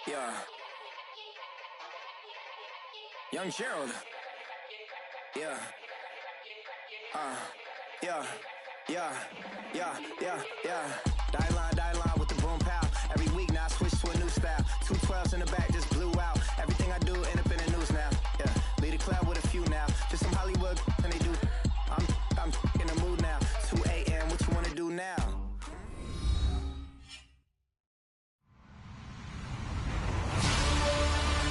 Yeah. Young Gerald. Yeah. Yeah. Die line with the boom pow. Every week now I switch to a new style. 212s in the back just blew out. Everything I do end up in the news now. Yeah. Lead a club with a few now. Just some Hollywood and they do. I'm in the mood now. 2 a.m. What you wanna do now?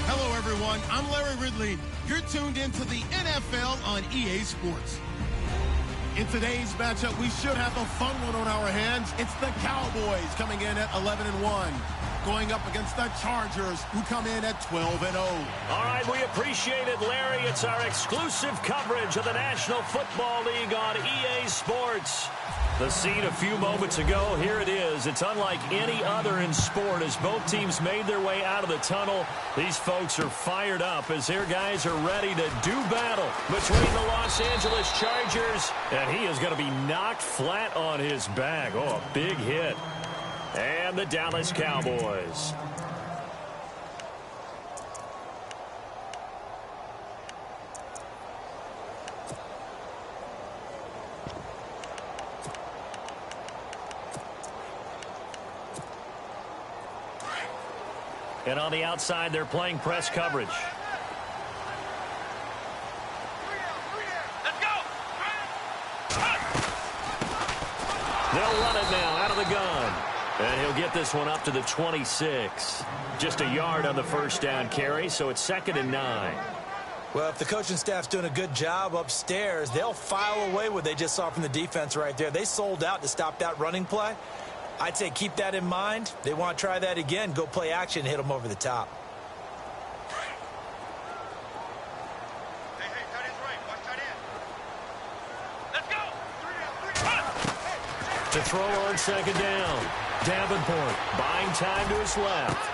Hello, everyone. I'm Larry Ridley. You're tuned into the NFL on EA Sports. In today's matchup, we should have a fun one on our hands. It's the Cowboys coming in at 11-1, going up against the Chargers, who come in at 12-0. All right, we appreciate it, Larry. It's our exclusive coverage of the National Football League on EA Sports. The scene a few moments ago, here it is. It's unlike any other in sport as both teams made their way out of the tunnel. These folks are fired up as their guys are ready to do battle between the Los Angeles Chargers, and he is going to be knocked flat on his back. Oh, a big hit. And the Dallas Cowboys. And on the outside, they're playing press coverage. Let's go! They'll run it now out of the gun. And he'll get this one up to the 26. Just a yard on the first down carry, so it's 2nd and 9. Well, if the coaching staff's doing a good job upstairs, they'll file away what they just saw from the defense right there. They sold out to stop that running play. I'd say keep that in mind. They want to try that again. Go play action and hit them over the top. Hey, tight end's right. Watch tight end. Let's go! To throw on 2nd down. Davenport buying time to his left.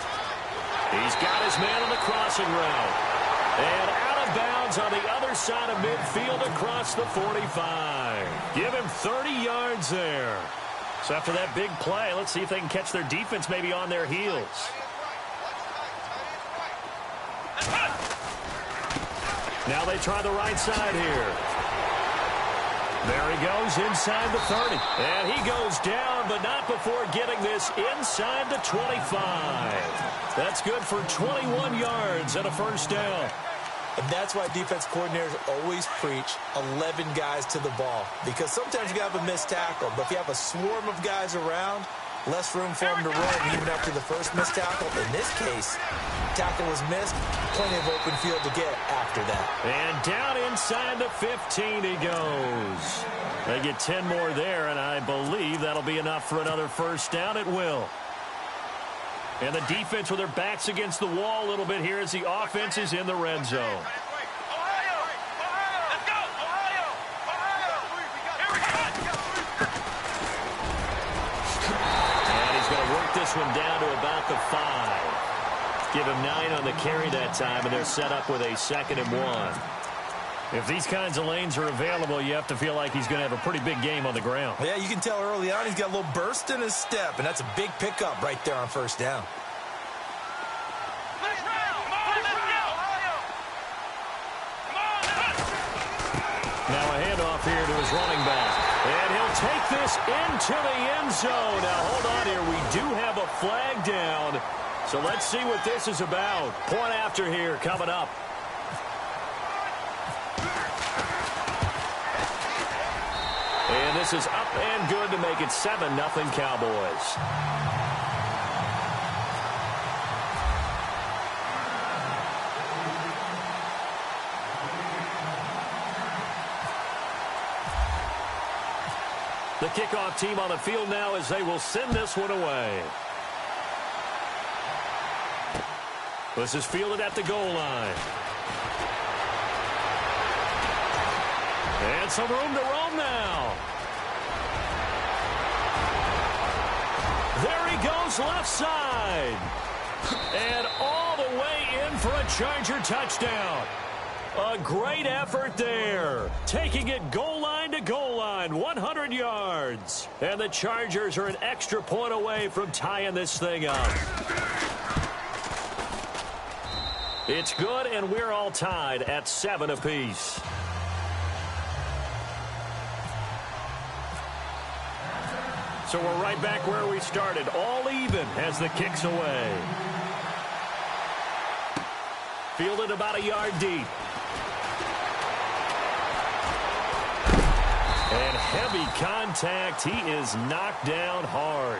He's got his man on the crossing route. And out of bounds on the other side of midfield across the 45. Give him 30 yards there. So after that big play, let's see if they can catch their defense maybe on their heels. Now they try the right side here. There he goes inside the 30. And he goes down, but not before getting this inside the 25. That's good for 21 yards and a first down. And that's why defense coordinators always preach 11 guys to the ball. Because sometimes you have a missed tackle, but if you have a swarm of guys around, less room for them to run even after the first missed tackle. In this case, tackle was missed, plenty of open field to get after that. And down inside the 15 he goes. They get 10 more there, and I believe that'll be enough for another first down. It will. And the defense with their backs against the wall a little bit here as the offense is in the red zone. Ohio! Let's go! Ohio! And he's going to work this one down to about the 5. Give him 9 on the carry that time, and they're set up with a 2nd and 1. If these kinds of lanes are available, you have to feel like he's going to have a pretty big game on the ground. Yeah, you can tell early on he's got a little burst in his step, and that's a big pickup right there on first down. Now a handoff here to his running back. And he'll take this into the end zone. Now hold on here. We do have a flag down. So let's see what this is about. Point after here coming up. And this is up and good to make it 7-0 Cowboys. The kickoff team on the field now as they will send this one away. This is fielded at the goal line. And some room to roam now. There he goes left side. And all the way in for a Charger touchdown. A great effort there. Taking it goal line to goal line, 100 yards. And the Chargers are an extra point away from tying this thing up. It's good, and we're all tied at 7 apiece. So we're right back where we started, all even as the kick's away. Fielded about a yard deep. And heavy contact. He is knocked down hard.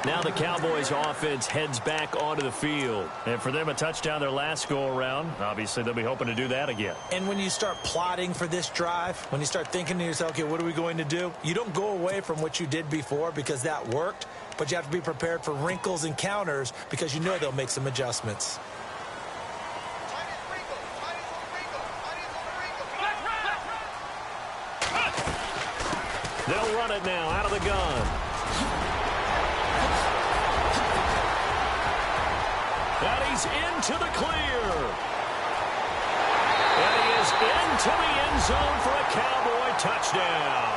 Now the Cowboys offense heads back onto the field. And for them, a touchdown their last go-around. Obviously, they'll be hoping to do that again. And when you start plotting for this drive, when you start thinking to yourself, okay, what are we going to do? You don't go away from what you did before because that worked, but you have to be prepared for wrinkles and counters because you know they'll make some adjustments. They'll run it now out of the gun. And he's into the clear. And he is into the end zone for a Cowboy touchdown.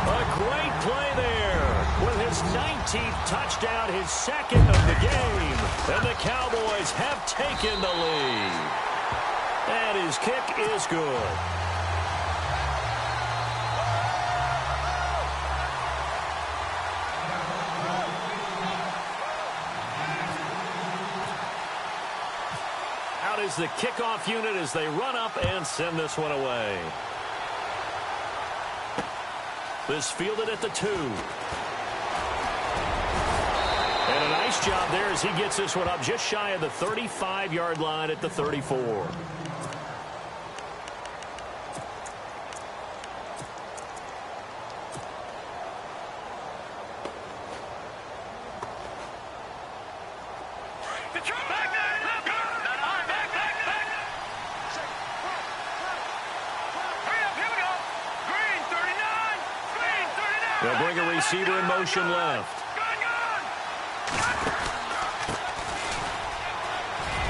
A great play there with his 19th touchdown, his second of the game. And the Cowboys have taken the lead. And his kick is good. Is the kickoff unit as they run up and send this one away. This fielded at the 2. And a nice job there as he gets this one up just shy of the 35-yard line at the 34. They'll bring a receiver in motion left.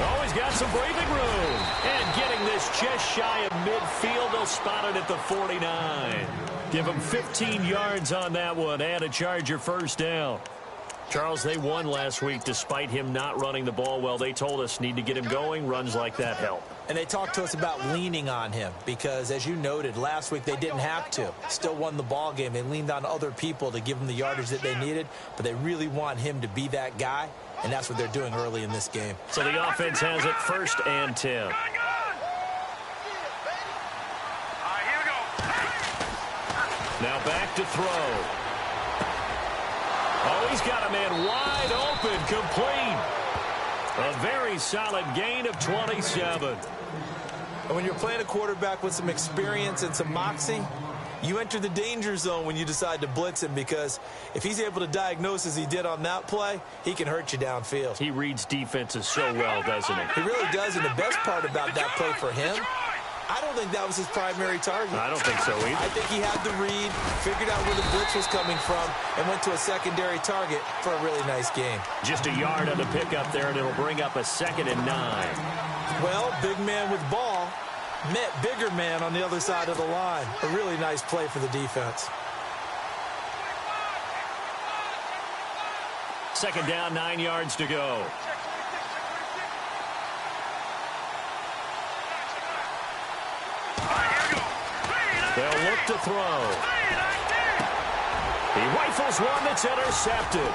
Oh, he's got some breathing room. And getting this just shy of midfield, they'll spot it at the 49. Give him 15 yards on that one and a Charger first down. Charles, they won last week despite him not running the ball well. They told us need to get him going. Runs like that help. And they talked to us about leaning on him because, as you noted, last week they didn't have to. Still won the ball game. They leaned on other people to give them the yardage that they needed, but they really want him to be that guy, and that's what they're doing early in this game. So the offense has it 1st and 10. Now back to throw. Oh, he's got a man wide open, complete. A very solid gain of 27. And when you're playing a quarterback with some experience and some moxie, you enter the danger zone when you decide to blitz him because if he's able to diagnose as he did on that play, he can hurt you downfield. He reads defenses so well, doesn't he? He really does, and the best part about that play for him, I don't think that was his primary target. I don't think so either. I think he had the read, figured out where the blitz was coming from, and went to a secondary target for a really nice game. Just a yard on the pickup there, and it'll bring up a 2nd and 9. Well, big man with ball met bigger man on the other side of the line. A really nice play for the defense. 2nd down, 9 yards to go. They'll look to throw. He rifles one that's intercepted.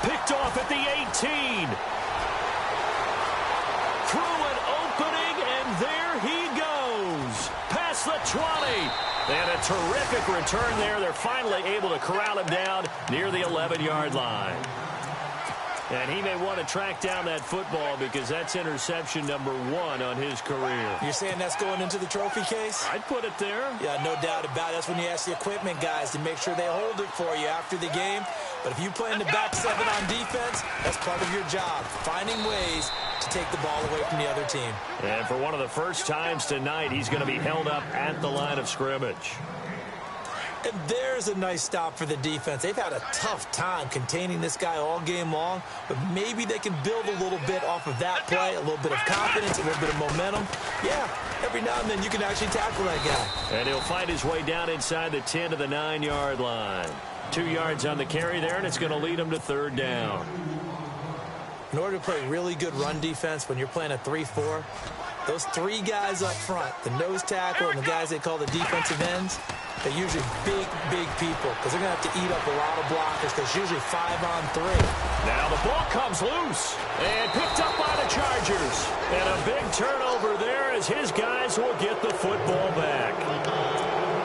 Picked off at the 18. Through an opening, and there he goes. Past the 20. And a terrific return there. They're finally able to corral him down near the 11-yard line. And he may want to track down that football because that's interception number 1 on his career. You're saying that's going into the trophy case? I'd put it there. Yeah, no doubt about it. That's when you ask the equipment guys to make sure they hold it for you after the game. But if you play in the back 7 on defense, that's part of your job, finding ways to take the ball away from the other team. And for one of the first times tonight, he's going to be held up at the line of scrimmage. And there's a nice stop for the defense. They've had a tough time containing this guy all game long, but maybe they can build a little bit off of that play, a little bit of confidence, a little bit of momentum. Yeah, every now and then you can actually tackle that guy. And he'll find his way down inside the 10 to the 9-yard line. 2 yards on the carry there, and it's going to lead him to 3rd down. In order to play really good run defense when you're playing a 3-4, those three guys up front, the nose tackle and the guys they call the defensive ends, they're usually big, big people because they're going to have to eat up a lot of blockers because it's usually 5-on-3. Now the ball comes loose and picked up by the Chargers. And a big turnover there as his guys will get the football back.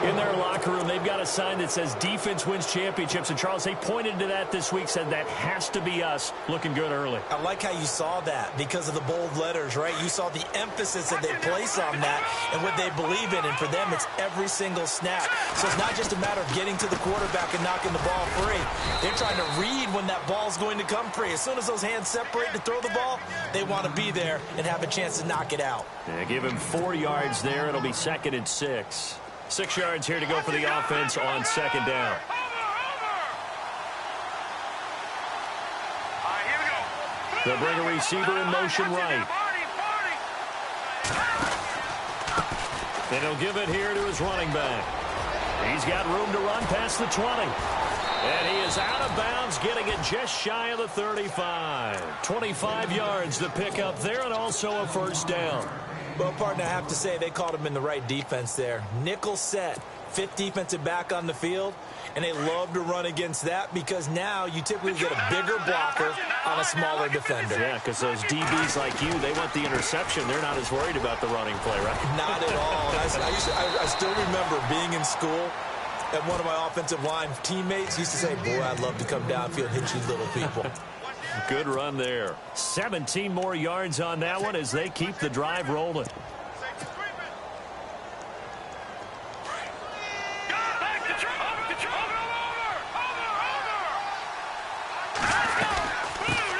In their locker room, they've got a sign that says defense wins championships. And, Charles, they pointed to that this week, said that has to be us, looking good early. I like how you saw that because of the bold letters, right? You saw the emphasis that they place on that and what they believe in. And for them, it's every single snap. So it's not just a matter of getting to the quarterback and knocking the ball free. They're trying to read when that ball's going to come free. As soon as those hands separate to throw the ball, they want to be there and have a chance to knock it out. Yeah, give him 4 yards there. It'll be 2nd and 6. 6 yards here to go for the offense on 2nd down. They'll bring a receiver in motion right. And he'll give it here to his running back. He's got room to run past the 20. And he is out of bounds, getting it just shy of the 35. 25 yards to pick up there and also a 1st down. Well, partner, I have to say they called him in the right defense there. Nickel set, 5th defensive back on the field, and they love to run against that because now you typically get a bigger blocker on a smaller defender. Yeah, because those DBs like you, they want the interception. They're not as worried about the running play, right? Not at all. I still remember being in school, and one of my offensive line teammates used to say, boy, I'd love to come downfield and hit you little people. Good run there. 17 more yards on that one as they keep the drive rolling.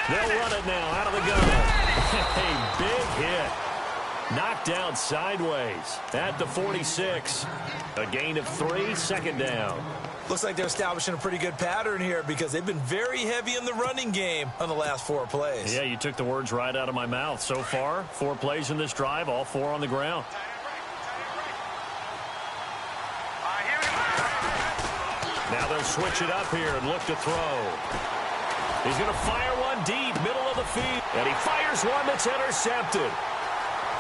They'll run it now out of the gun. A big hit. Knocked down sideways at the 46. A gain of 3, 2nd down. Looks like they're establishing a pretty good pattern here because they've been very heavy in the running game on the last 4 plays. Yeah, you took the words right out of my mouth. So far, 4 plays in this drive, all 4 on the ground. Now they'll switch it up here and look to throw. He's going to fire one deep, middle of the field. And he fires one that's intercepted.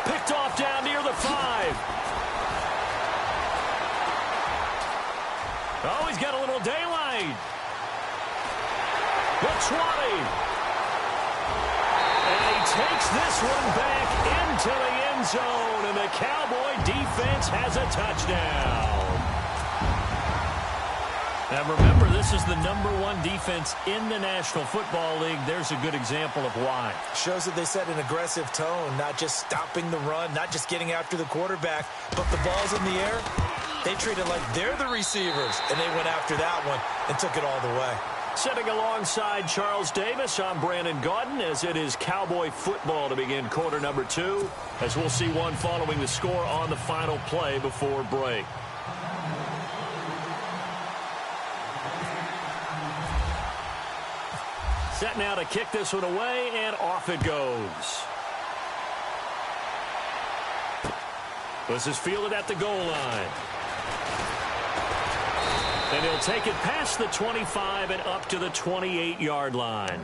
Picked off down near the 5. Oh, he's got a little daylight. The 20. And he takes this one back into the end zone, and the Cowboy defense has a touchdown. Now, remember, this is the #1 defense in the National Football League. There's a good example of why. Shows that they set an aggressive tone, not just stopping the run, not just getting after the quarterback, but the ball's in the air. They treat it like they're the receivers, and they went after that one and took it all the way. Sitting alongside Charles Davis, I'm Brandon Gaudin, as it is Cowboy football to begin quarter number 2, as we'll see one following the score on the final play before break. Set now to kick this one away, and off it goes. This is fielded at the goal line. And he'll take it past the 25 and up to the 28-yard line.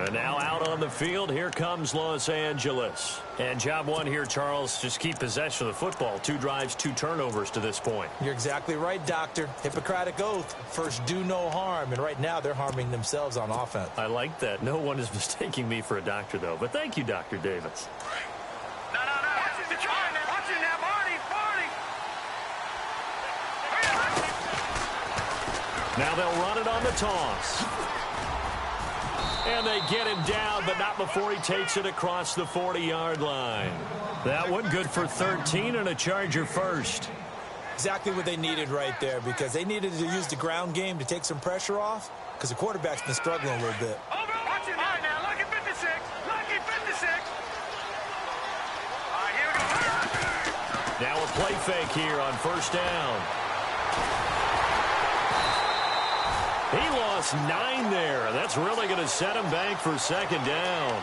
And now out on the field, here comes Los Angeles. And job one here, Charles, just keep possession of the football. 2 drives, 2 turnovers to this point. You're exactly right, Doctor. Hippocratic oath. First, do no harm. And right now, they're harming themselves on offense. I like that. No one is mistaking me for a doctor, though. But thank you, Dr. Davis. No. Watch it now, Marty. Now they'll run it on the toss. And they get him down, but not before he takes it across the 40-yard line. That one good for 13 and a Charger first. Exactly what they needed right there, because they needed to use the ground game to take some pressure off, because the quarterback's been struggling a little bit. Watch it now. Lucky 56. Lucky 56. All right, here we go. Now a play fake here on 1st down. He lost 9 there. That's really going to set him back for 2nd down.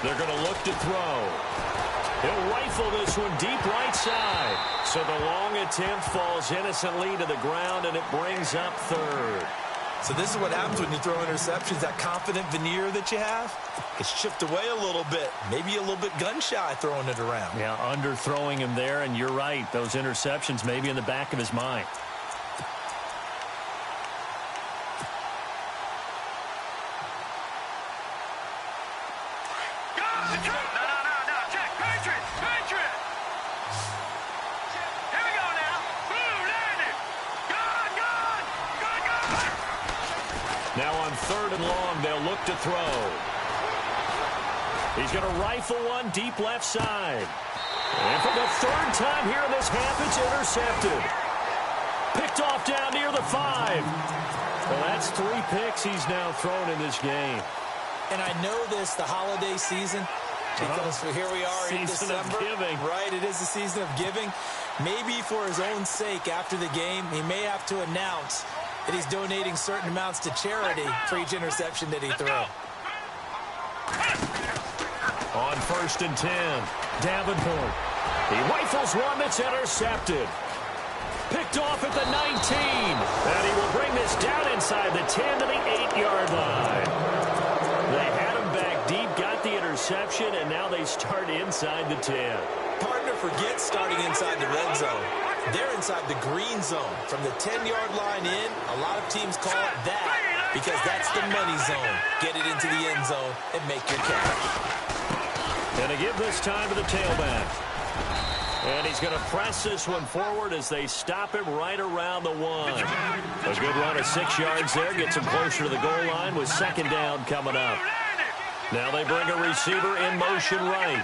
They're going to look to throw. He'll rifle this one deep right side. So the long attempt falls innocently to the ground, and it brings up third. So this is what happens when you throw interceptions. That confident veneer that you have gets chipped away a little bit. Maybe a little bit gun-shy throwing it around. Yeah, underthrowing him there, and you're right. Those interceptions may be in the back of his mind. Now on 3rd and long, they'll look to throw. He's going to rifle one deep left side. And for the 3rd time here in this half, it's intercepted. Picked off down near the 5. Well, that's 3 picks he's now thrown in this game. And I know this, the holiday season, because here we are in December. Season of giving. Right, it is the season of giving. Maybe for his own sake after the game, he may have to announce that he's donating certain amounts to charity for each interception that he throws. On 1st and 10, Davenport. He rifles one that's intercepted. Picked off at the 19. And he will bring this down inside the 10 to the 8-yard line. They had him back deep, got the interception, and now they start inside the 10. Partner forgets starting inside the red zone. They're inside the green zone. From the 10-yard line in, a lot of teams call it that because that's the money zone. Get it into the end zone and make your catch. And to give this time to the tailback. And he's going to press this one forward as they stop him right around the 1. A good run of 6 yards there. Gets him closer to the goal line with 2nd down coming up. Now they bring a receiver in motion right.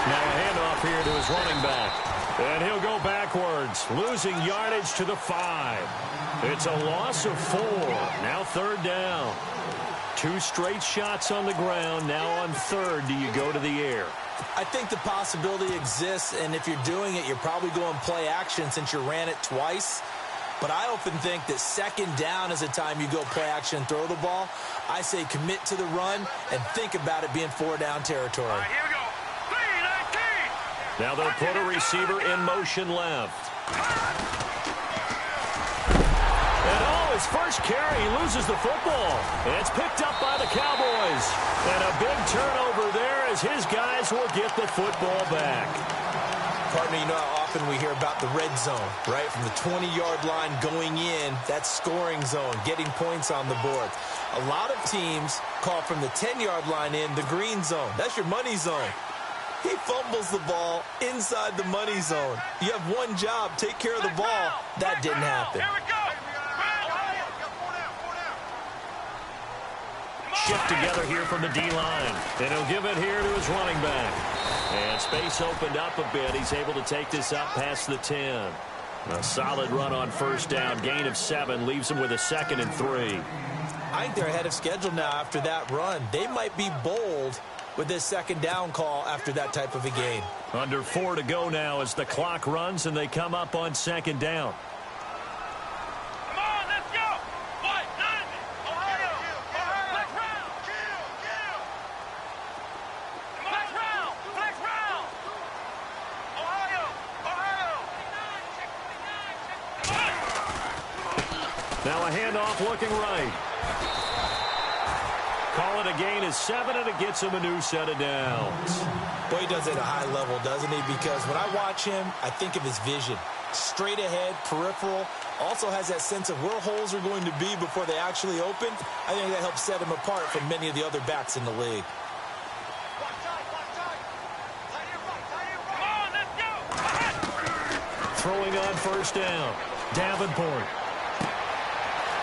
Now a handoff here to his running back. And he'll go backwards, losing yardage to the 5. It's a loss of 4. Now 3rd down. 2 straight shots on the ground. Now on 3rd, do you go to the air? I think the possibility exists, and if you're doing it, you're probably going play action since you ran it twice. But I often think that 2nd down is the time you go play action and throw the ball. I say commit to the run and think about it being 4-down territory. All right, here we go. 3-19. Now they'll put a receiver in motion left. His first carry, he loses the football. And it's picked up by the Cowboys. And a big turnover there as his guys will get the football back. Partner, you know how often we hear about the red zone, right? From the 20-yard line going in, that's scoring zone, getting points on the board. A lot of teams call from the 10-yard line in the green zone. That's your money zone. He fumbles the ball inside the money zone. You have one job, take care of the ball. That didn't happen. Here we go. Shift together here from the D-line. And he'll give it here to his running back. And space opened up a bit. He's able to take this up past the 10. A solid run on 1st down. Gain of 7 leaves him with a 2nd and 3. I think they're ahead of schedule now after that run. They might be bold with this 2nd down call after that type of a gain. Under 4 to go now as the clock runs and they come up on 2nd down. Come on, let's go. Fight, Ohio. Flex round. Flex round. Flex round. Ohio. Now a handoff looking right. Call it a gain of 7, and it gets him a new set of downs. Boy, he does it at a high level, doesn't he? Because when I watch him, I think of his vision. Straight ahead, peripheral. Also has that sense of where holes are going to be before they actually open. I think that helps set him apart from many of the other backs in the league. Come on, let's go. Throwing on 1st down. Davenport.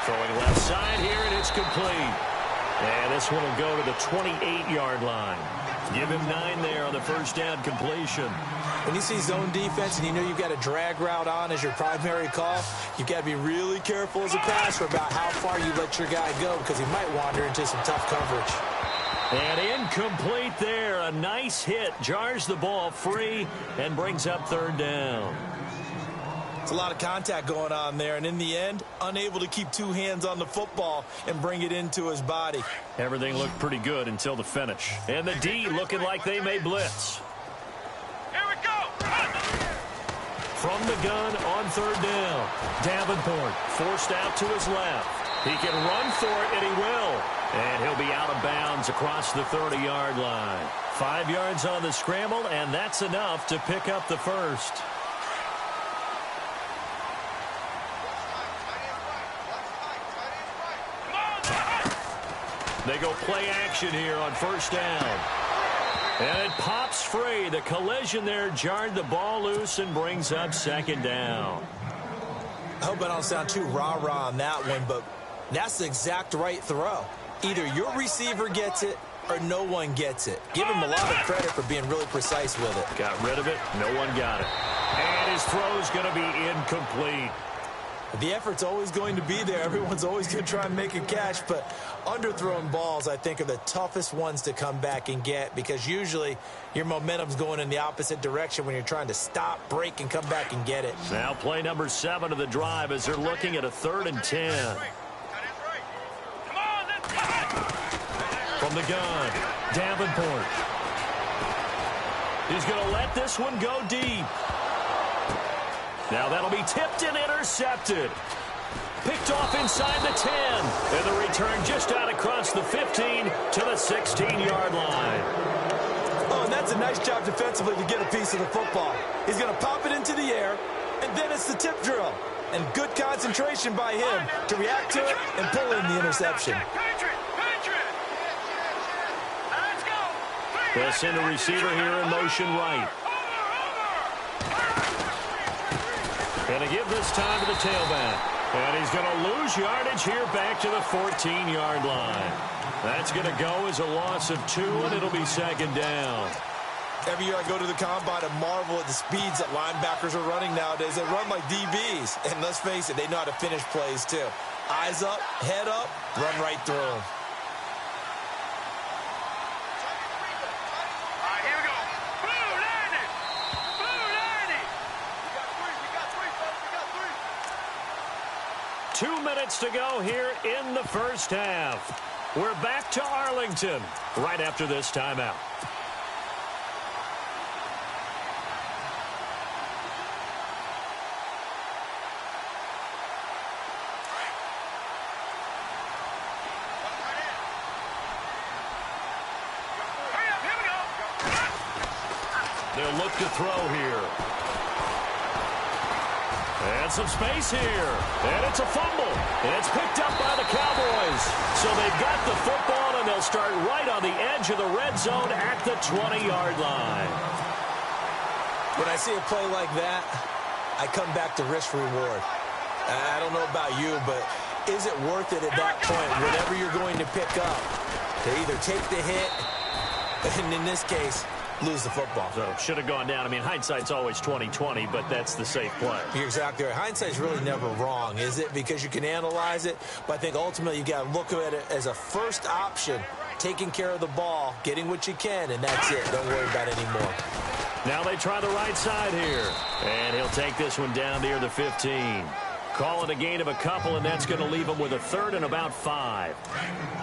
Throwing left side here, and it's complete. And this one will go to the 28-yard line. Give him 9 there on the 1st down completion. When you see zone defense and you know you've got a drag route on as your primary call, you've got to be really careful as a passer about how far you let your guy go because he might wander into some tough coverage. And incomplete there. A nice hit. Jars the ball free and brings up 3rd down. It's a lot of contact going on there, and in the end, unable to keep two hands on the football and bring it into his body. Everything looked pretty good until the finish. And the D looking like they may blitz. Here we go. From the gun on third down. Davenport forced out to his left. He can run for it, and he will. And he'll be out of bounds across the 30-yard line. 5 yards on the scramble, and that's enough to pick up the first. They go play action here on first down. And it pops free. The collision there jarred the ball loose and brings up second down. I hope I don't sound too rah-rah on that one, but that's the exact right throw. Either your receiver gets it or no one gets it. Give him a lot of credit for being really precise with it. Got rid of it. No one got it. And his throw's going to be incomplete. The effort's always going to be there. Everyone's always going to try and make a catch, but underthrown balls, I think, are the toughest ones to come back and get because usually your momentum's going in the opposite direction when you're trying to stop, break, and come back and get it. Now play number 7 of the drive as they're looking at a 3rd and 10. From the gun, Davenport. He's going to let this one go deep. Now that'll be tipped and intercepted. Picked off inside the 10. And the return just out across the 15 to the 16-yard line. Oh, and that's a nice job defensively to get a piece of the football. He's going to pop it into the air, and then it's the tip drill. And good concentration by him to react to it and pull in the interception. They'll send a receiver here in motion right. Going to give this time to the tailback. And he's going to lose yardage here back to the 14-yard line. That's going to go as a loss of 2, and it'll be second down. Every year I go to the combine and marvel at the speeds that linebackers are running nowadays. They run like DBs. And let's face it, they know how to finish plays too. Eyes up, head up, run right through them. Two minutes to go here in the first half. We're back to Arlington right after this timeout. They'll look to throw here. And some space here. And it's a fumble. And it's picked up by the Cowboys. So they've got the football, and they'll start right on the edge of the red zone at the 20-yard line. When I see a play like that, I come back to risk reward. I don't know about you, but is it worth it at that point, whatever you're going to pick up, to either take the hit, and in this case, lose the football? So should have gone down. I mean, hindsight's always 20/20, but that's the safe play. You're exactly right. Hindsight's really never wrong, is it? Because you can analyze it, but I think ultimately you got to look at it as a first option, taking care of the ball, getting what you can, and that's it. Don't worry about it anymore. Now they try the right side here, and he'll take this one down near the 15. Call it a gain of a couple, and that's going to leave him with a 3rd and about 5.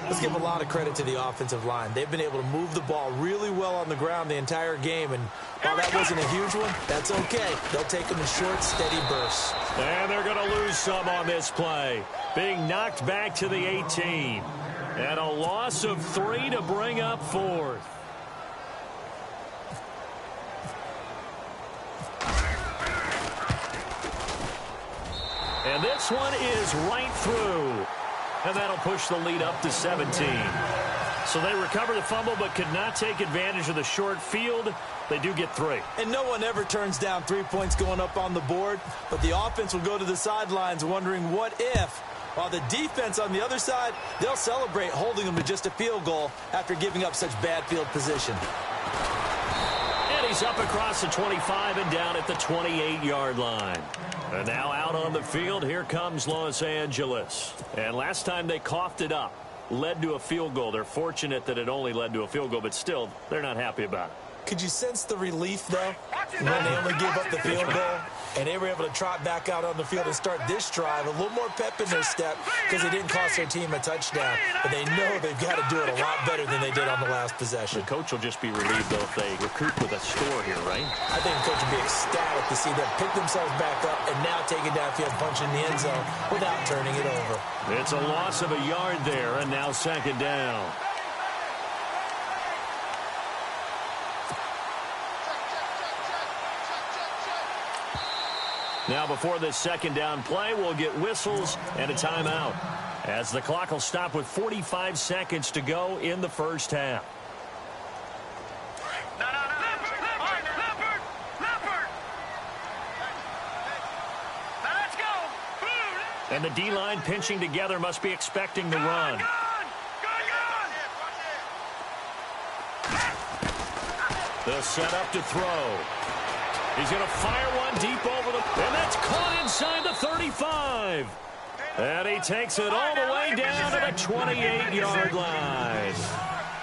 Let's give a lot of credit to the offensive line. They've been able to move the ball really well on the ground the entire game, and while that wasn't a huge one, that's okay. They'll take them in short, steady bursts. And they're going to lose some on this play, being knocked back to the 18. And a loss of 3 to bring up 4th. And this one is right through. And that'll push the lead up to 17. So they recover the fumble but could not take advantage of the short field. They do get 3. And no one ever turns down 3 points going up on the board. But the offense will go to the sidelines wondering what if. While the defense on the other side, they'll celebrate holding them to just a field goal after giving up such bad field position. And he's up across the 25 and down at the 28-yard line. And now out on the field, here comes Los Angeles. And last time they coughed it up, led to a field goal. They're fortunate that it only led to a field goal, but still, they're not happy about it. Could you sense the relief, though, when they only gave up the field goal? And they were able to trot back out on the field and start this drive. A little more pep in their step because it didn't cost their team a touchdown. But they know they've got to do it a lot better than they did on the last possession. The coach will just be relieved, though, if they recoup with a score here, right? I think the coach will be ecstatic to see them pick themselves back up and now take it downfield, punch in the end zone without turning it over. It's a loss of a yard there, and now second down. Now before this second down play, we'll get whistles and a timeout, as the clock will stop with 45 seconds to go in the first half. And the D-line pinching together must be expecting the run. They'll set up to throw. He's going to fire one deep over the... And that's caught inside the 35. And he takes it all the way down to the 28-yard line.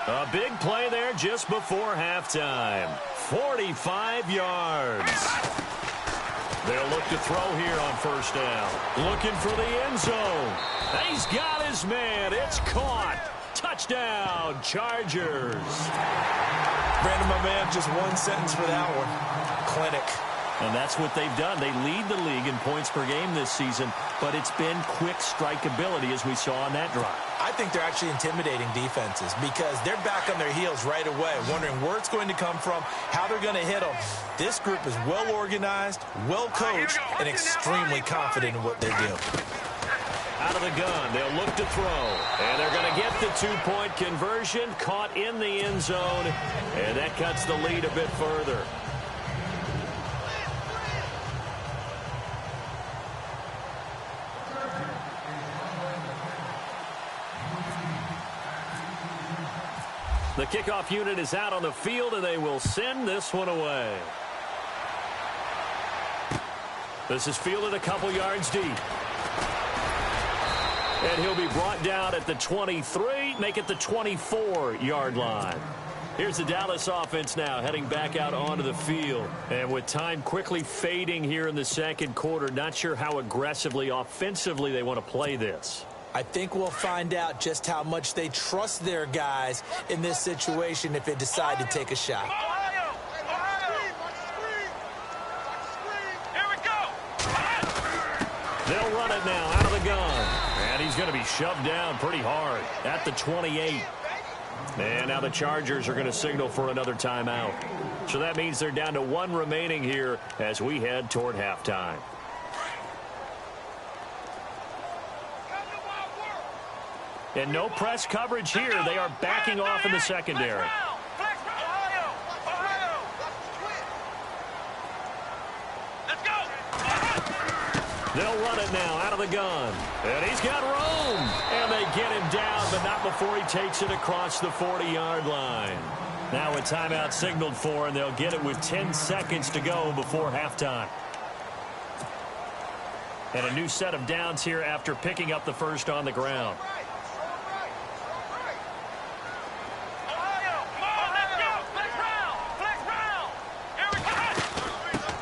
A big play there just before halftime. 45 yards. They'll look to throw here on first down. Looking for the end zone. He's got his man. It's caught. Touchdown, Chargers. Brandon, my man, just one sentence for that one. Clinic. And that's what they've done. They lead the league in points per game this season, but it's been quick strikeability as we saw on that drive. I think they're actually intimidating defenses because they're back on their heels right away, wondering where it's going to come from, how they're going to hit them. This group is well organized, well coached, and extremely confident in what they do. Out of the gun, they'll look to throw, and they're going to get the two-point conversion, caught in the end zone, and that cuts the lead a bit further. The kickoff unit is out on the field, and they will send this one away. This is fielded a couple yards deep. And he'll be brought down at the 23, make it the 24-yard line. Here's the Dallas offense now heading back out onto the field. And with time quickly fading here in the second quarter, not sure how aggressively, offensively they want to play this. I think we'll find out just how much they trust their guys in this situation if they decide to take a shot. They'll run it now out of the gun. And he's going to be shoved down pretty hard at the 28. And now the Chargers are going to signal for another timeout. So that means they're down to one remaining here as we head toward halftime. And no press coverage here. They are backing off in the secondary. They'll run it now out of the gun. And he's got room. And they get him down, but not before he takes it across the 40-yard line. Now a timeout signaled for, and they'll get it with 10 seconds to go before halftime. And a new set of downs here after picking up the first on the ground.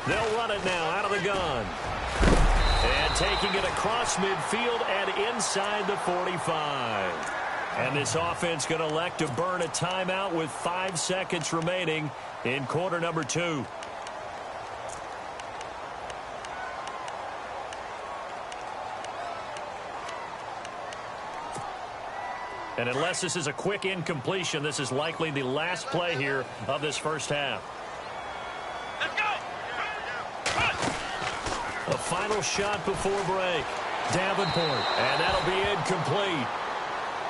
They'll run it now out of the gun. And taking it across midfield and inside the 45. And this offense going to elect to burn a timeout with 5 seconds remaining in quarter number 2. And unless this is a quick incompletion, this is likely the last play here of this first half. A final shot before break. Davenport, and that'll be incomplete.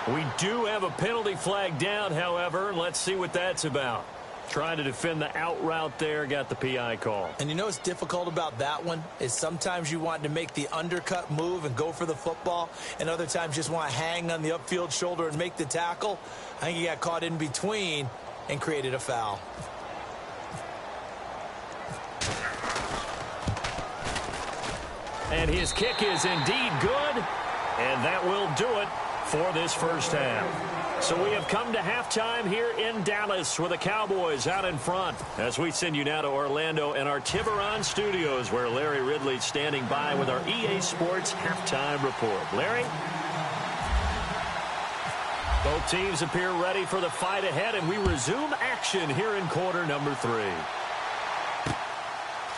We do have a penalty flag down, however. Let's see what that's about. Trying to defend the out route there, got the PI call. And you know what's difficult about that one is sometimes you want to make the undercut move and go for the football, and other times just want to hang on the upfield shoulder and make the tackle. I think he got caught in between and created a foul. And his kick is indeed good, and that will do it for this first half. So we have come to halftime here in Dallas with the Cowboys out in front. As we send you now to Orlando and our Tiburon studios where Larry Ridley's standing by with our EA Sports halftime report. Larry? Both teams appear ready for the fight ahead, and we resume action here in quarter number 3.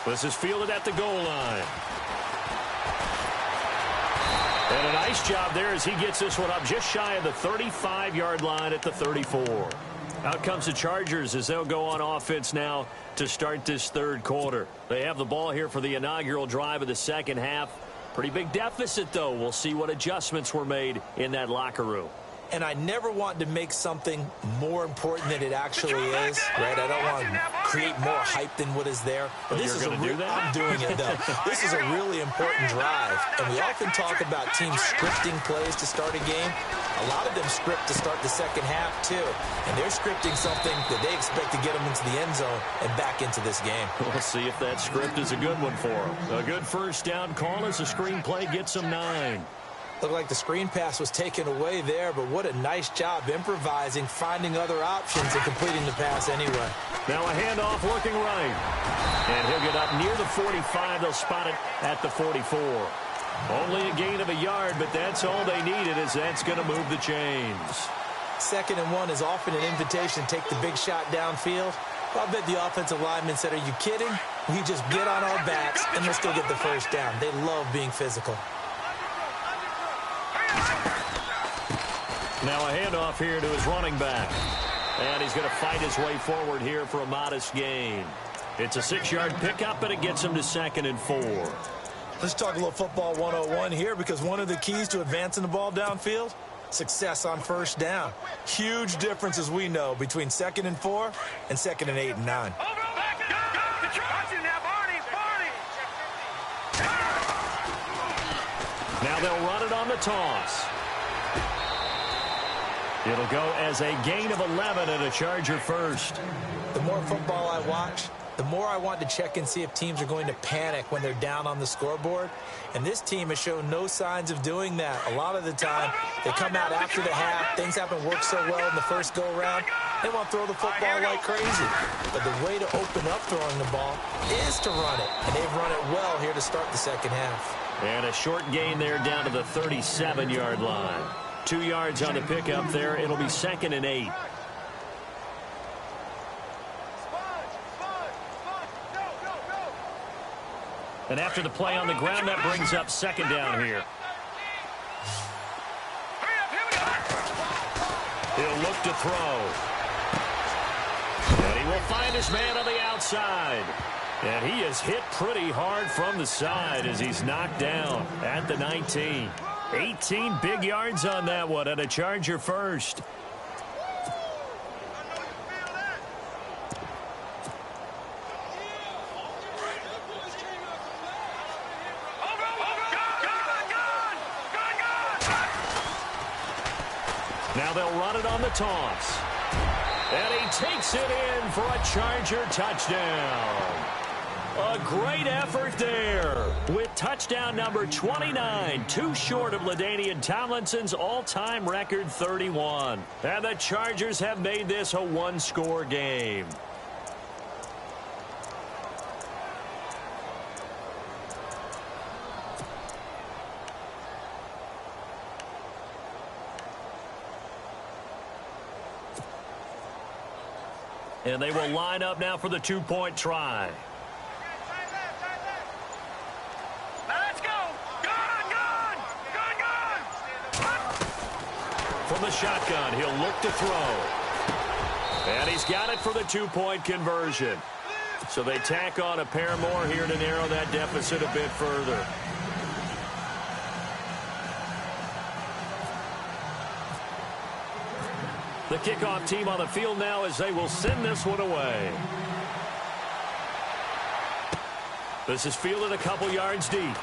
This is fielded at the goal line. And a nice job there as he gets this one up just shy of the 35-yard line at the 34. Out comes the Chargers as they'll go on offense now to start this third quarter. They have the ball here for the inaugural drive of the second half. Pretty big deficit, though. We'll see what adjustments were made in that locker room. And I never want to make something more important than it actually is, right? I don't want to create more hype than what is there. But this is I'm doing it, though. This is a really important drive. And we often talk about teams scripting plays to start a game. A lot of them script to start the second half, too. And they're scripting something that they expect to get them into the end zone and back into this game. We'll see if that script is a good one for them. A good first down call as the screenplay gets them 9. Looked like the screen pass was taken away there, but what a nice job improvising, finding other options, and completing the pass anyway. Now a handoff looking right. And he'll get up near the 45. They'll spot it at the 44. Only a gain of a yard, but that's all they needed, as that's going to move the chains. 2nd and 1 is often an invitation to take the big shot downfield. I bet the offensive lineman said, "Are you kidding? We just get on our backs, and we'll still get the first down." They love being physical. Now a handoff here to his running back. And he's going to fight his way forward here for a modest gain. It's a 6-yard pickup, and it gets him to 2nd and 4. Let's talk a little football 101 here, because one of the keys to advancing the ball downfield, success on first down. Huge difference, as we know, between 2nd and 4 and 2nd and 8 and 9. Now they'll run it on the toss. It'll go as a gain of 11 and a Charger first. The more football I watch, the more I want to check and see if teams are going to panic when they're down on the scoreboard. And this team has shown no signs of doing that. A lot of the time, they come out after the half. Things haven't worked so well in the first go-around. They want to throw the football like crazy. But the way to open up throwing the ball is to run it. And they've run it well here to start the second half. And a short gain there down to the 37-yard line. 2 yards on the pickup there. It'll be 2nd and 8. And after the play on the ground, that brings up 2nd down here. He'll look to throw. And he will find his man on the outside. And he is hit pretty hard from the side as he's knocked down at the 19. 18 big yards on that one, and a Charger first. Now they'll run it on the toss. And he takes it in for a Charger touchdown. A great effort there with touchdown number 29, too short of LaDainian Tomlinson's all-time record 31. And the Chargers have made this a one-score game. And they will line up now for the two-point try. From the shotgun, he'll look to throw. And he's got it for the two-point conversion. So they tack on a pair more here to narrow that deficit a bit further. The kickoff team on the field now as they will send this one away. This is fielded a couple yards deep.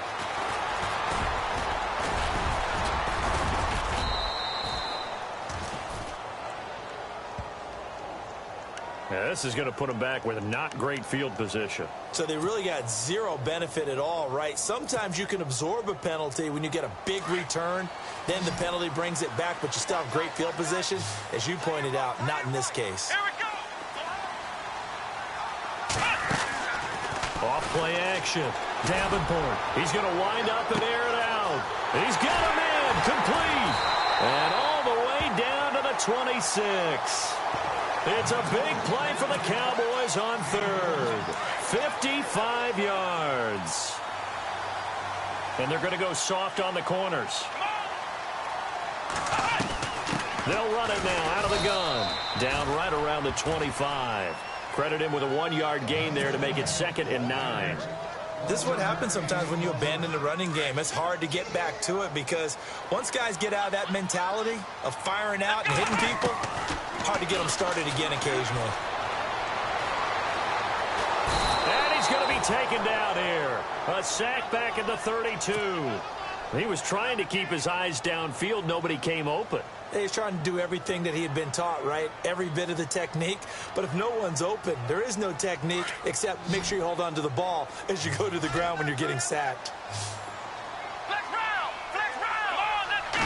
Yeah, this is going to put them back with not great field position. So they really got zero benefit at all, right? Sometimes you can absorb a penalty when you get a big return. Then the penalty brings it back, but you still have great field position. As you pointed out, not in this case. Here we go. Off play action. Davenport. He's going to wind up and air it out. He's got a man complete. And all the way down to the 26. It's a big play for the Cowboys on third. 55 yards. And they're going to go soft on the corners. They'll run it now out of the gun. Down right around the 25. Credit him with a 1-yard gain there to make it 2nd and 9. This is what happens sometimes when you abandon the running game. It's hard to get back to it because once guys get out of that mentality of firing out and hitting people, hard to get them started again occasionally. And he's going to be taken down here. A sack back at the 32. He was trying to keep his eyes downfield. Nobody came open. He's trying to do everything that he had been taught, right? Every bit of the technique. But if no one's open, there is no technique except make sure you hold on to the ball as you go to the ground when you're getting sacked. Flex round. Flex round. Come on, let's go.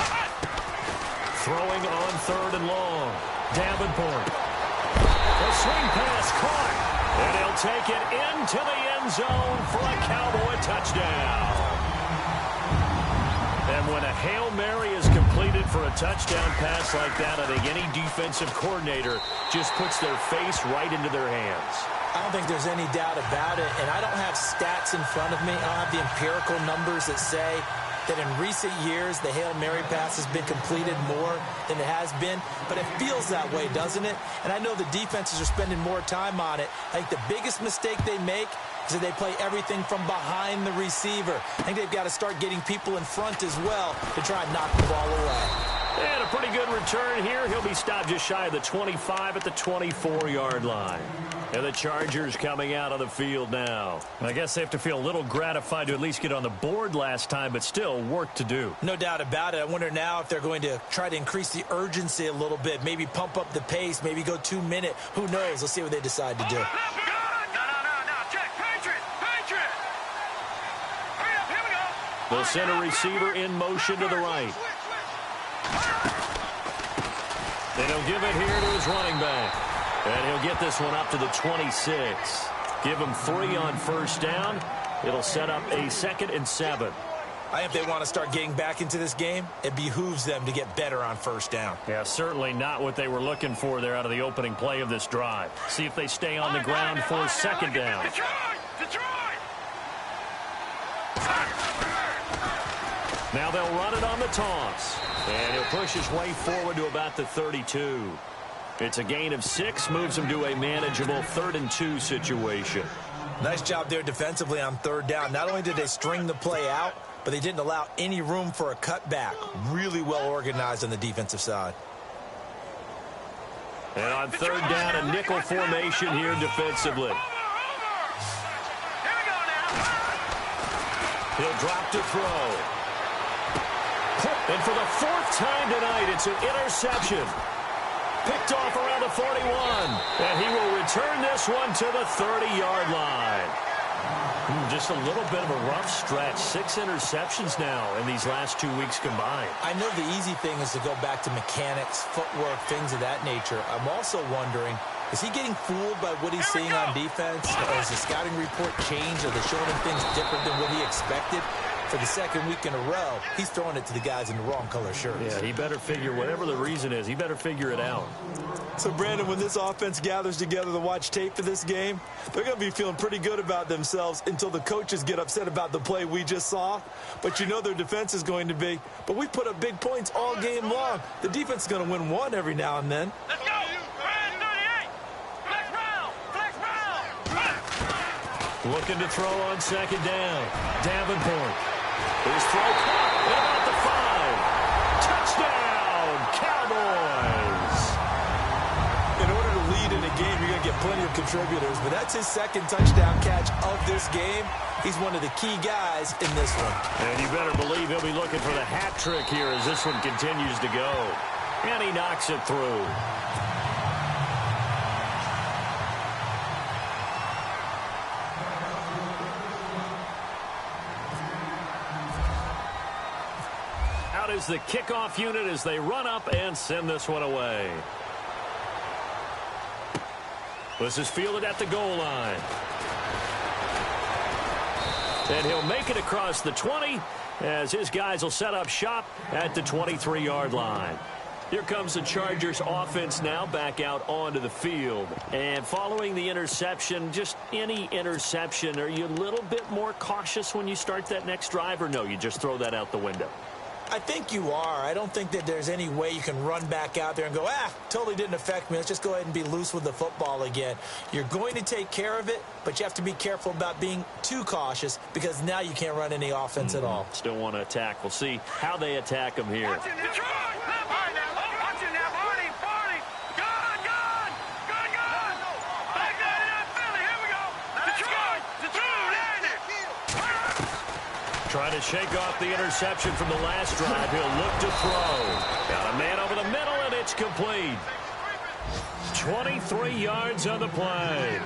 Throwing on 3rd and long. Davenport. A swing pass caught. And he'll take it into the end zone for a Cowboy touchdown. And when a Hail Mary is completed for a touchdown pass like that, I think any defensive coordinator just puts their face right into their hands. I don't think there's any doubt about it, and I don't have stats in front of me. I don't have the empirical numbers that say that in recent years the Hail Mary pass has been completed more than it has been, but it feels that way, doesn't it? And I know the defenses are spending more time on it. I think the biggest mistake they make is that they play everything from behind the receiver. I think they've got to start getting people in front as well to try and knock the ball away. And a pretty good return here. He'll be stopped just shy of the 25 at the 24-yard line. And the Chargers coming out on the field now. I guess they have to feel a little gratified to at least get on the board last time, but still work to do. No doubt about it. I wonder now if they're going to try to increase the urgency a little bit, maybe pump up the pace, maybe go 2-minute. Who knows? Let's see what they decide to do. The center receiver in motion to the right. And he'll give it here to his running back. And he'll get this one up to the 26. Give him 3 on 1st down. It'll set up a 2nd and 7. I think if they want to start getting back into this game, it behooves them to get better on 1st down. Yeah, certainly not what they were looking for there out of the opening play of this drive. See if they stay on the ground for 2nd down. Now they'll run it on the toss. And he'll push his way forward to about the 32. It's a gain of 6, moves him to a manageable 3rd and 2 situation. Nice job there defensively on 3rd down. Not only did they string the play out, but they didn't allow any room for a cutback. Really well organized on the defensive side. And on 3rd down, a nickel formation here defensively. He'll drop to throw. And for the 4th time tonight, it's an interception. Picked off around the 41. And he will return this one to the 30-yard line. Just a little bit of a rough stretch. 6 interceptions now in these last 2 weeks combined. I know the easy thing is to go back to mechanics, footwork, things of that nature. I'm also wondering, is he getting fooled by what he's seeing on defense? Or has the scouting report changed? Are they showing him things different than what he expected? For the 2nd week in a row, he's throwing it to the guys in the wrong color shirts. Yeah, he better figure, whatever the reason is, he better figure it out. So, Brandon, when this offense gathers together to watch tape for this game, they're going to be feeling pretty good about themselves until the coaches get upset about the play we just saw. But you know their defense is going to be. But we put up big points all game long. The defense is going to win one every now and then. Let's go. Brand 38. Flex round. Flex round. Looking to throw on 2nd down. Davenport. His throw caught at about the 5. Touchdown, Cowboys. In order to lead in a game, you're going to get plenty of contributors, but that's his 2nd touchdown catch of this game. He's one of the key guys in this one. And you better believe he'll be looking for the hat trick here as this one continues to go. And he knocks it through. is the kickoff unit as they run up and send this one away. This is fielded at the goal line. And he'll make it across the 20 as his guys will set up shop at the 23-yard line. Here comes the Chargers offense now back out onto the field. And following the interception, just any interception, are you a little bit more cautious when you start that next drive, or no, you just throw that out the window? I think you are. I don't think that there's any way you can run back out there and go, totally didn't affect me. Let's just go ahead and be loose with the football again. You're going to take care of it, but you have to be careful about being too cautious because now you can't run any offense at all. Still want to attack. We'll see how they attack them here. Trying to shake off the interception from the last drive. He'll look to throw. Got a man over the middle, and it's complete. 23 yards on the play.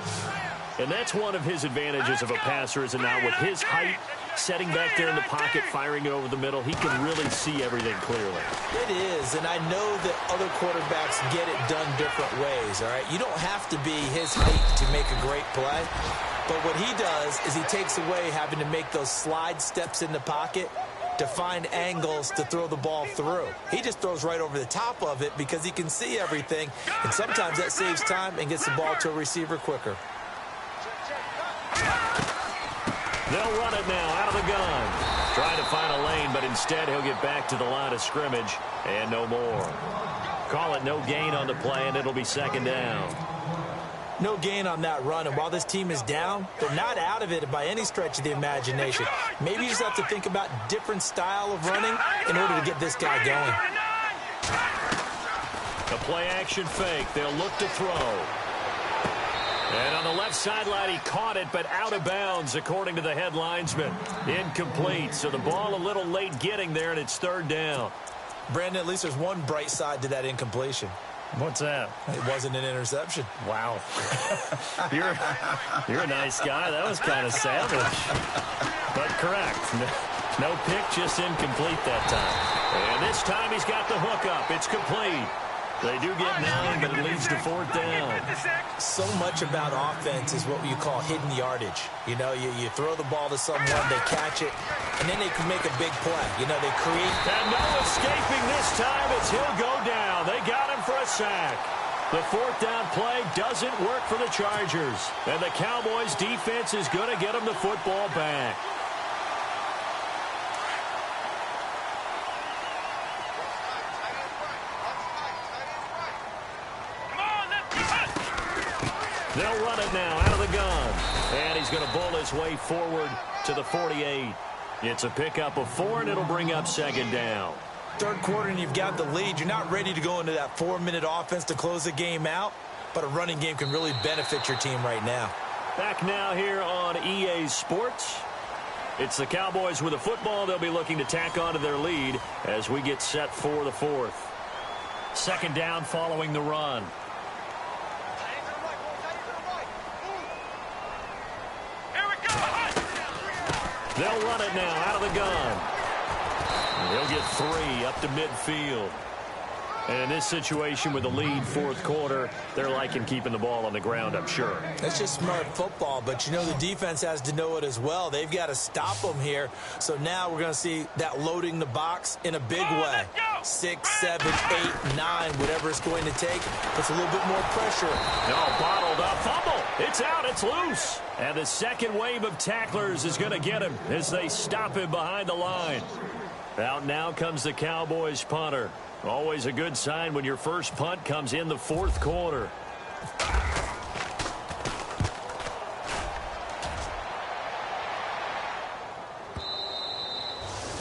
And that's one of his advantages of a passer, is it now with his height, setting back there in the pocket, firing it over the middle, he can really see everything clearly. It is, and I know that other quarterbacks get it done different ways, all right? You don't have to be his height to make a great play. But what he does is he takes away having to make those slide steps in the pocket to find angles to throw the ball through. He just throws right over the top of it because he can see everything, and sometimes that saves time and gets the ball to a receiver quicker. They'll run it now out of the gun. Trying to find a lane, but instead he'll get back to the line of scrimmage and no more. Call it no gain on the play, and it'll be second down. No gain on that run, and while this team is down, they're not out of it by any stretch of the imagination. Maybe you just have to think about different style of running in order to get this guy going. The play-action fake. They'll look to throw. And on the left sideline, he caught it, but out of bounds, according to the head linesman. Incomplete, so the ball a little late getting there, and it's third down. Brandon, at least there's one bright side to that incompletion. What's that? It wasn't an interception. Wow. You're a nice guy. That was kind of savage. But correct. No pick, just incomplete that time. And this time he's got the hook up. It's complete. They do get 9, but it leads to fourth down. So much about offense is what you call hidden yardage. You know, you throw the ball to someone, they catch it, and then they can make a big play. You know, they create. And no escaping this time as he'll go down. They got him for a sack. The fourth down play doesn't work for the Chargers. And the Cowboys defense is going to get them the football back. They'll run it now out of the gun. And he's going to bull his way forward to the 48. It's a pickup of 4, and it'll bring up second down. Third quarter, and you've got the lead. You're not ready to go into that 4-minute offense to close the game out, but a running game can really benefit your team right now. Back now here on EA Sports. It's the Cowboys with a football. They'll be looking to tack onto their lead as we get set for the fourth. Second down following the run. They'll run it now out of the gun. He'll get 3 up to midfield. And in this situation with the lead fourth quarter, they're liking keeping the ball on the ground, I'm sure. That's just smart football, but you know the defense has to know it as well. They've got to stop them here. So now we're going to see that loading the box in a big way. 6, 7, 8, 9, whatever it's going to take. Puts a little bit more pressure. No, bottled up. Fumble. It's out. It's loose. And the second wave of tacklers is going to get him as they stop him behind the line. Out now comes the Cowboys punter. Always a good sign when your first punt comes in the fourth quarter.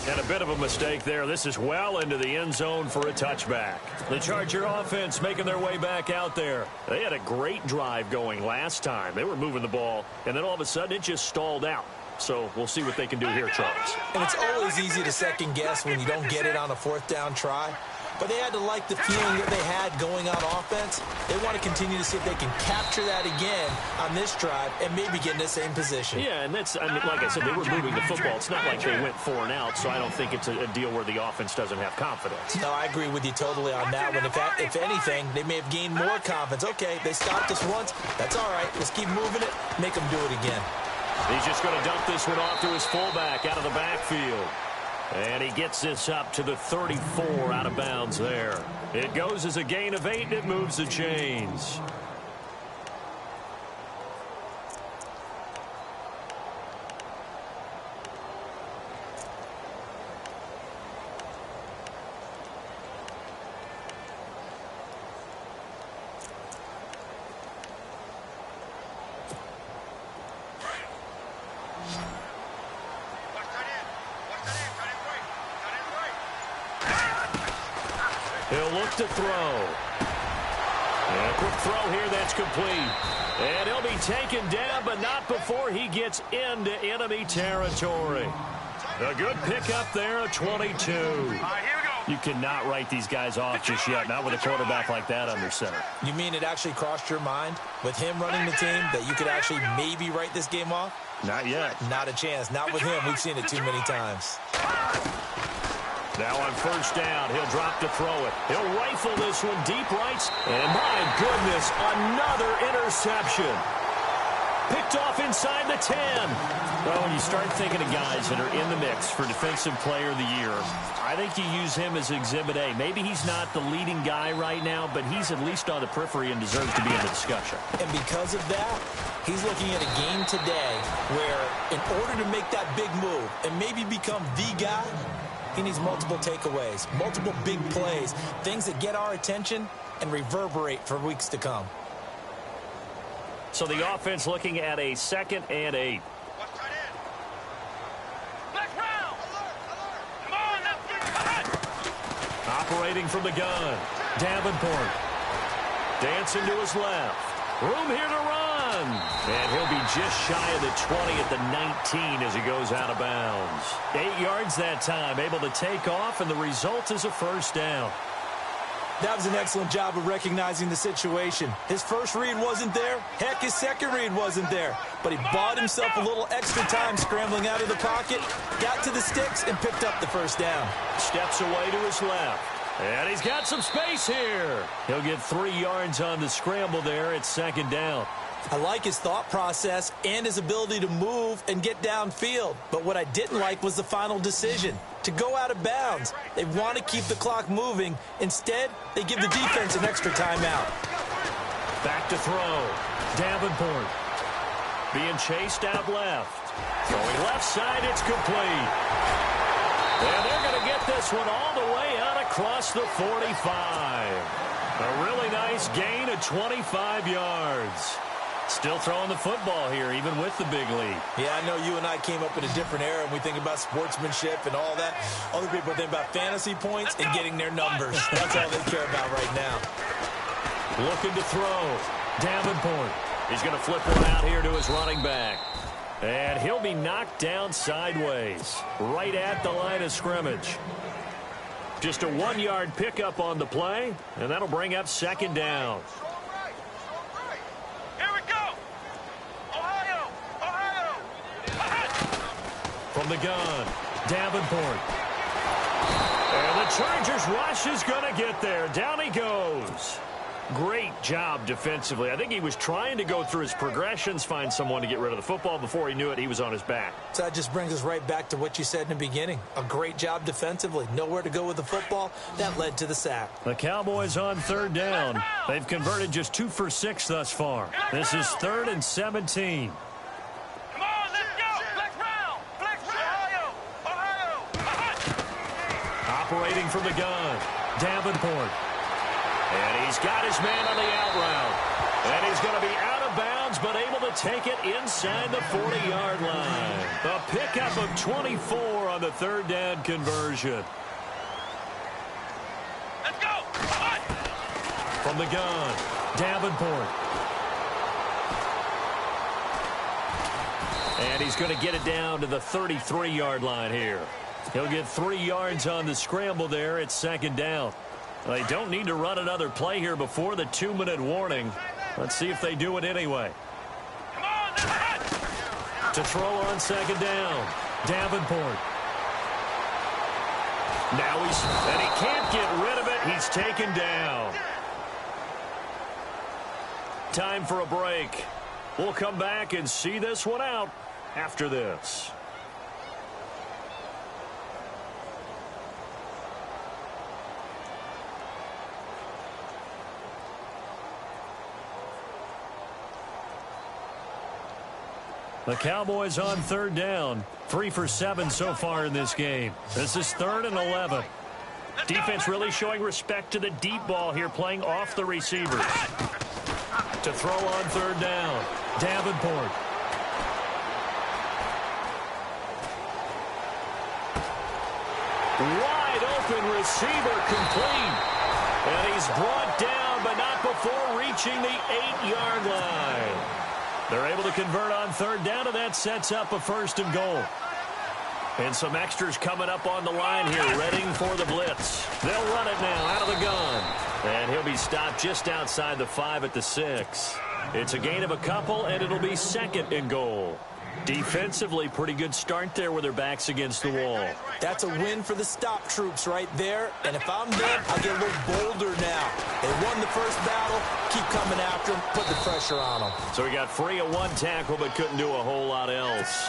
And a bit of a mistake there. This is well into the end zone for a touchback. The Charger offense making their way back out there. They had a great drive going last time. They were moving the ball, and then all of a sudden it just stalled out. So we'll see what they can do here, Charles. And it's always easy to second guess when you don't get it on a fourth down try. but they had to like the feeling that they had going on offense. They want to continue to see if they can capture that again on this drive and maybe get in the same position. Yeah, and that's, I mean, like I said, they were moving the football. It's not like they went 4 and out, so I don't think it's a deal where the offense doesn't have confidence. No, I agree with you totally on that one. If anything, they may have gained more confidence. Okay, they stopped us once. That's all right. Let's keep moving it. Make them do it again. He's just going to dump this one off to his fullback out of the backfield. And he gets this up to the 34 out of bounds there. It goes as a gain of 8, and it moves the chains. He'll look to throw. And a quick throw here, that's complete. And he'll be taken down, but not before he gets into enemy territory. A good pickup there, a 22. You cannot write these guys off just yet, not with a quarterback like that under center. You mean it actually crossed your mind with him running the team that you could actually maybe write this game off? Not yet. Not a chance. Not with him. We've seen it too many times. Now on first down, he'll drop to throw it. He'll rifle this one deep right. And my goodness, another interception. Picked off inside the 10. Well, when you start thinking of guys that are in the mix for Defensive Player of the Year, I think you use him as Exhibit A. Maybe he's not the leading guy right now, but he's at least on the periphery and deserves to be in the discussion. And because of that, he's looking at a game today where in order to make that big move and maybe become the guy, he needs multiple takeaways, multiple big plays, things that get our attention and reverberate for weeks to come. So the offense looking at a 2nd and 8. Operating from the gun, Davenport. Dancing to his left. Room here to run. And he'll be just shy of the 20 at the 19 as he goes out of bounds. 8 yards that time, able to take off, and the result is a first down. That was an excellent job of recognizing the situation. His first read wasn't there. Heck, his second read wasn't there. But he bought himself a little extra time scrambling out of the pocket, got to the sticks, and picked up the first down. Steps away to his left. And he's got some space here. He'll get 3 yards on the scramble there at 2nd down. I like his thought process and his ability to move and get downfield. But what I didn't like was the final decision, to go out of bounds. They want to keep the clock moving. Instead, they give the defense an extra timeout. Back to throw. Davenport being chased out left. Throwing left side, it's complete. And they're going to get this one all the way out across the 45. A really nice gain of 25 yards. Still throwing the football here, even with the big lead. Yeah, I know you and I came up in a different era, and we think about sportsmanship and all that. Other people think about fantasy points and getting their numbers. That's all they care about right now. Looking to throw. Davenport. He's going to flip one out here to his running back. And he'll be knocked down sideways, right at the line of scrimmage. Just a 1-yard pickup on the play, and that'll bring up 2nd down. From the gun, Davenport. And the Chargers rush is going to get there. Down he goes. Great job defensively. I think he was trying to go through his progressions, find someone to get rid of the football. Before he knew it, he was on his back. So that just brings us right back to what you said in the beginning. A great job defensively. Nowhere to go with the football. That led to the sack. The Cowboys on 3rd down. They've converted just 2 for 6 thus far. This is 3rd and 17. Operating from the gun, Davenport. And he's got his man on the out route. And he's going to be out of bounds, but able to take it inside the 40-yard line. A pickup of 24 on the 3rd down conversion. Let's go! From the gun, Davenport. And he's going to get it down to the 33-yard line here. He'll get 3 yards on the scramble there at 2nd down. They don't need to run another play here before the 2-minute warning. Let's see if they do it anyway. To throw on second down, Davenport. Now and he can't get rid of it. He's taken down. Time for a break. We'll come back and see this one out after this. The Cowboys on third down. 3 for 7 so far in this game. This is 3rd and 11. Defense really showing respect to the deep ball here, playing off the receivers. To throw on third down, Davenport. Wide open receiver complete. And he's brought down, but not before reaching the 8-yard line. They're able to convert on third down, and that sets up a 1st and goal. And some extras coming up on the line here, readying for the blitz. They'll run it now out of the gun. And he'll be stopped just outside the 5 at the 6. It's a gain of a couple, and it'll be 2nd and goal. Defensively, pretty good start there with their backs against the wall. That's a win for the stop troops right there. And if I'm them, I'll get a little bolder now. They won the first battle. Keep coming after them. Put the pressure on them. So he got free of 1 tackle, but couldn't do a whole lot else.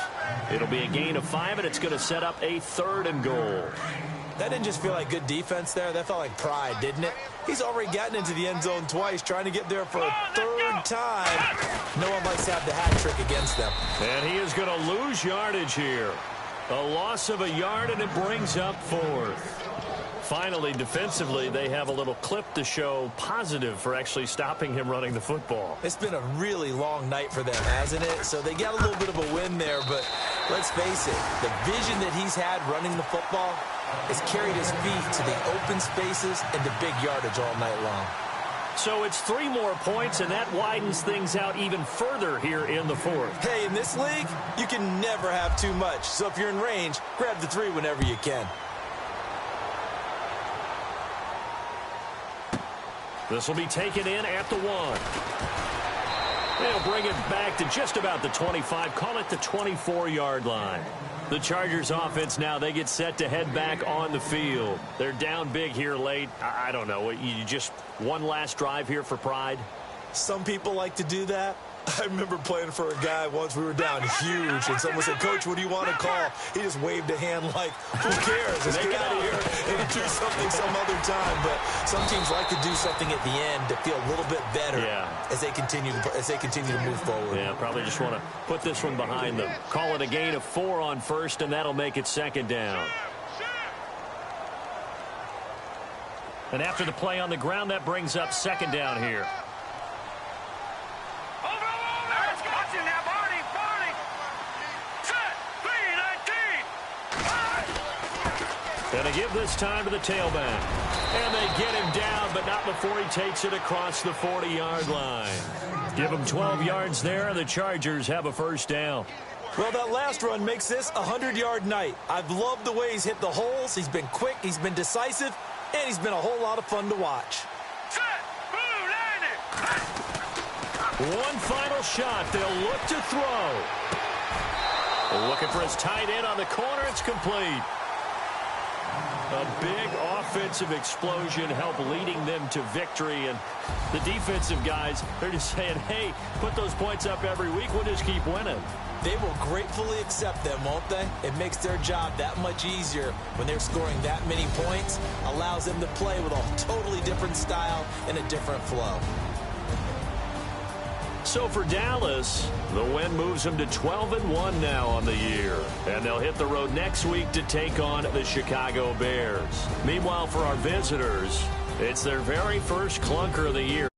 It'll be a gain of 5, and it's going to set up a 3rd and goal. That didn't just feel like good defense there. That felt like pride, didn't it? He's already gotten into the end zone twice, trying to get there for a 3rd time. No one likes to have the hat trick against them. And he is going to lose yardage here. A loss of a yard, and it brings up 4th. Finally, defensively, they have a little clip to show positive for actually stopping him running the football. It's been a really long night for them, hasn't it? So they got a little bit of a win there, but let's face it, the vision that he's had running the football has carried his feet to the open spaces and the big yardage all night long. So it's 3 more points, and that widens things out even further here in the 4th. Hey, in this league, you can never have too much. So if you're in range, grab the 3 whenever you can. This will be taken in at the 1. They'll bring it back to just about the 25. Call it the 24-yard line. The Chargers offense now, they get set to head back on the field. They're down big here late. I don't know. You just one last drive here for pride? Some people like to do that. I remember playing for a guy once. We were down huge, and someone said, "Coach, what do you want to call?" He just waved a hand like, "Who cares? Let's get out of here and do something some other time." But some teams like to do something at the end to feel a little bit better as they continue to move forward. Yeah, probably just want to put this one behind them. Call it a gain of 4 on 1st, and that'll make it 2nd down. And after the play on the ground, that brings up 2nd down here. And they give this time to the tailback. And they get him down, but not before he takes it across the 40-yard line. Give him 12 yards there, and the Chargers have a 1st down. Well, that last run makes this a 100-yard night. I've loved the way he's hit the holes. He's been quick, he's been decisive, and he's been a whole lot of fun to watch. One final shot. They'll look to throw. Looking for his tight end on the corner. It's complete. A big offensive explosion helped leading them to victory. And the defensive guys, they're just saying, hey, put those points up every week. We'll just keep winning. They will gratefully accept them, won't they? It makes their job that much easier when they're scoring that many points. Allows them to play with a totally different style and a different flow. So for Dallas, the win moves them to 12-1 now on the year. And they'll hit the road next week to take on the Chicago Bears. Meanwhile, for our visitors, it's their very first clunker of the year.